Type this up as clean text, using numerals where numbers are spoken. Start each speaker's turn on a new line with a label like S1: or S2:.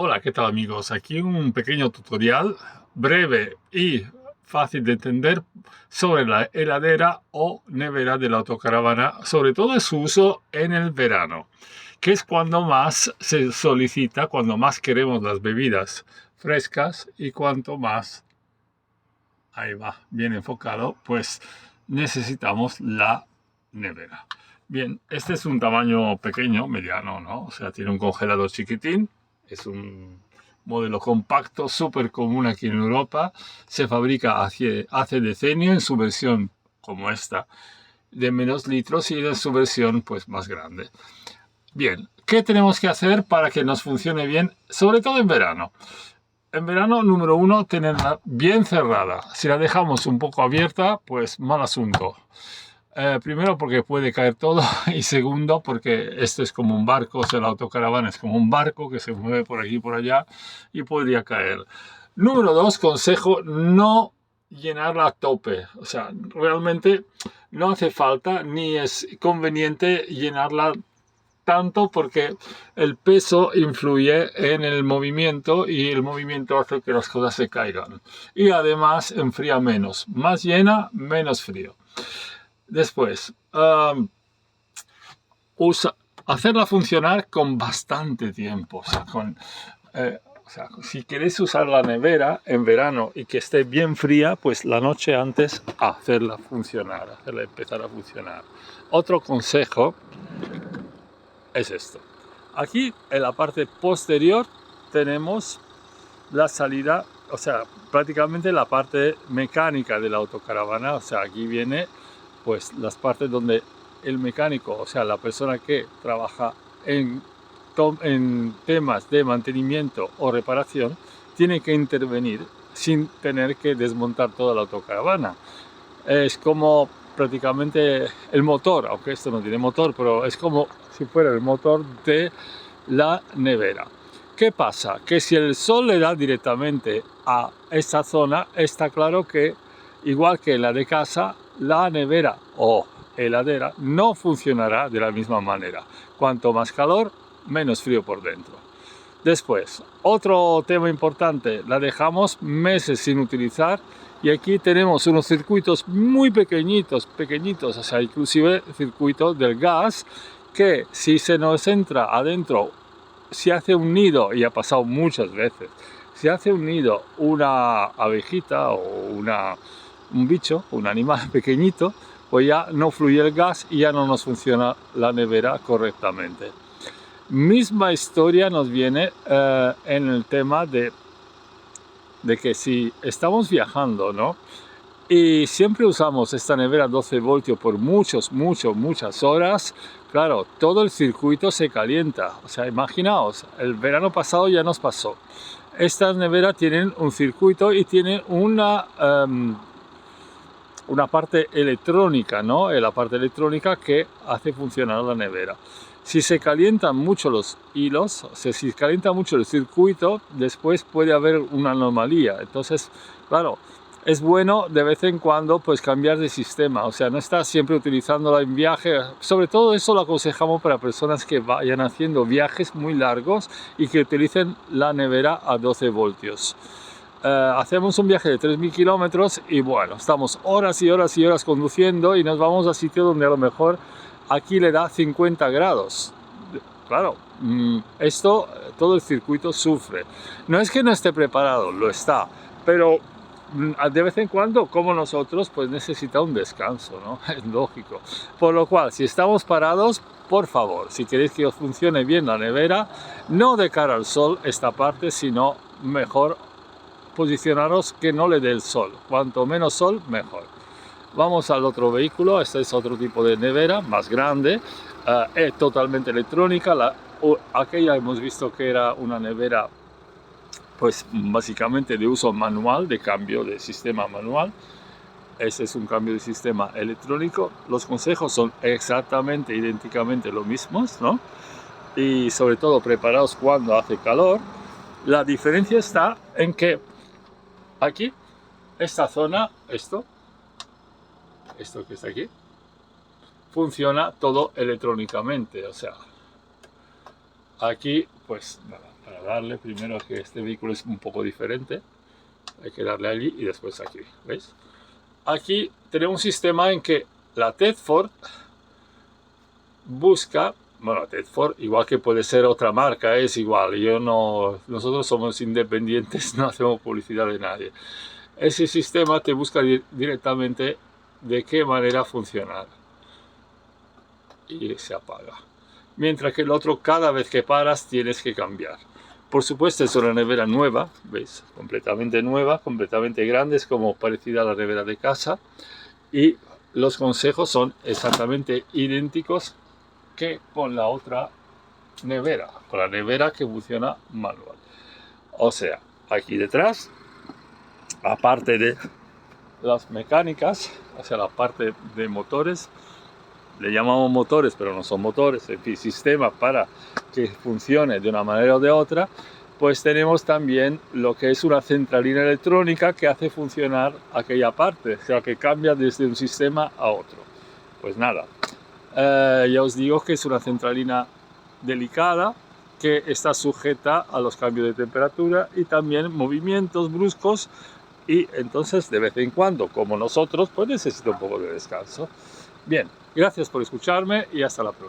S1: Hola, ¿qué tal amigos? Aquí un pequeño tutorial breve y fácil de entender sobre la heladera o nevera de la autocaravana, sobre todo su uso en el verano, que es cuando más se solicita, cuando más queremos las bebidas frescas y cuanto más, ahí va, bien enfocado, pues necesitamos la nevera. Bien, este es un tamaño pequeño, mediano, ¿no? O sea, tiene un congelador chiquitín, es un modelo compacto, súper común aquí en Europa. Se fabrica hace decenio en su versión como esta, de menos litros y en su versión pues más grande. Bien, ¿qué tenemos que hacer para que nos funcione bien, sobre todo en verano? En verano, número uno, tenerla bien cerrada. Si la dejamos un poco abierta, pues mal asunto. Primero porque puede caer todo y segundo porque esto es como un barco, o sea, la autocaravana es como un barco que se mueve por aquí y por allá y podría caer. Número dos, consejo, no llenarla a tope. O sea, realmente no hace falta ni es conveniente llenarla tanto porque el peso influye en el movimiento y el movimiento hace que las cosas se caigan. Y además enfría menos. Más llena, menos frío. Después, hacerla funcionar con bastante tiempo. O sea, si queréis usar la nevera en verano y que esté bien fría, pues la noche antes hacerla funcionar, hacerla empezar a funcionar. Otro consejo es esto. Aquí en la parte posterior tenemos la salida, o sea, prácticamente la parte mecánica de la autocaravana. O sea, aquí viene pues las partes donde el mecánico, o sea, la persona que trabaja en temas de mantenimiento o reparación, tiene que intervenir sin tener que desmontar toda la autocaravana. Es como prácticamente el motor, aunque esto no tiene motor, pero es como si fuera el motor de la nevera. ¿Qué pasa? Que si el sol le da directamente a esta zona, está claro que, igual que la de casa, la nevera o heladera no funcionará de la misma manera. Cuanto más calor, menos frío por dentro. Después, otro tema importante, la dejamos meses sin utilizar y aquí tenemos unos circuitos muy pequeñitos, o sea, inclusive circuito del gas, que si se nos entra adentro, si hace un nido, y ha pasado muchas veces, si hace un nido una abejita o un bicho, un animal pequeñito, pues ya no fluye el gas y ya no nos funciona la nevera correctamente. Misma historia nos viene en el tema de que si estamos viajando, ¿no? Y siempre usamos esta nevera 12 voltios por muchas horas. Claro, todo el circuito se calienta. O sea, imaginaos, el verano pasado ya nos pasó. Estas neveras tienen un circuito y tienen una parte electrónica, ¿no? La parte electrónica que hace funcionar la nevera. Si se calientan mucho los hilos, o sea, si calienta mucho el circuito, después puede haber una anomalía. Entonces, claro, es bueno de vez en cuando pues cambiar de sistema, o sea, no estar siempre utilizándola en viaje. Sobre todo eso lo aconsejamos para personas que vayan haciendo viajes muy largos y que utilicen la nevera a 12 voltios. Hacemos un viaje de 3000 kilómetros y bueno, estamos horas y horas y horas conduciendo y nos vamos a sitios donde a lo mejor aquí le da 50 grados. Claro, todo el circuito sufre. No es que no esté preparado, lo está, pero de vez en cuando, como nosotros, pues necesita un descanso, ¿no? Es lógico. Por lo cual, si estamos parados, por favor, si queréis que os funcione bien la nevera, no de cara al sol esta parte, sino mejor posicionaros que no le dé el sol. Cuanto menos sol, mejor. Vamos al otro vehículo. Este es otro tipo de nevera, más grande. Es totalmente electrónica. Aquella hemos visto que era una nevera, pues básicamente de uso manual, de cambio de sistema manual. Este es un cambio de sistema electrónico. Los consejos son exactamente, idénticamente los mismos, ¿no? Y sobre todo preparaos cuando hace calor. La diferencia está en que aquí, esta zona, esto que está aquí, funciona todo electrónicamente. O sea, aquí, pues nada, para darle primero que este vehículo es un poco diferente. Hay que darle allí y después aquí, ¿veis? Aquí tenemos un sistema en que la Tedford busca, bueno, Tedford, igual que puede ser otra marca, es igual, nosotros somos independientes, no hacemos publicidad de nadie. Ese sistema te busca directamente de qué manera funcionar y se apaga. Mientras que el otro, cada vez que paras, tienes que cambiar. Por supuesto, es una nevera nueva, ¿veis? Completamente nueva, completamente grande, es como parecida a la nevera de casa. Y los consejos son exactamente idénticos que con la otra nevera, con la nevera que funciona manual. O sea, aquí detrás, aparte de las mecánicas, o sea, la parte de motores, le llamamos motores, pero no son motores, en fin, sistema para que funcione de una manera o de otra, pues tenemos también lo que es una centralina electrónica que hace funcionar aquella parte, o sea, que cambia desde un sistema a otro. Pues nada, ya os digo que es una centralina delicada que está sujeta a los cambios de temperatura y también movimientos bruscos, y entonces de vez en cuando, como nosotros, pues necesita un poco de descanso. Bien, gracias por escucharme y hasta la próxima.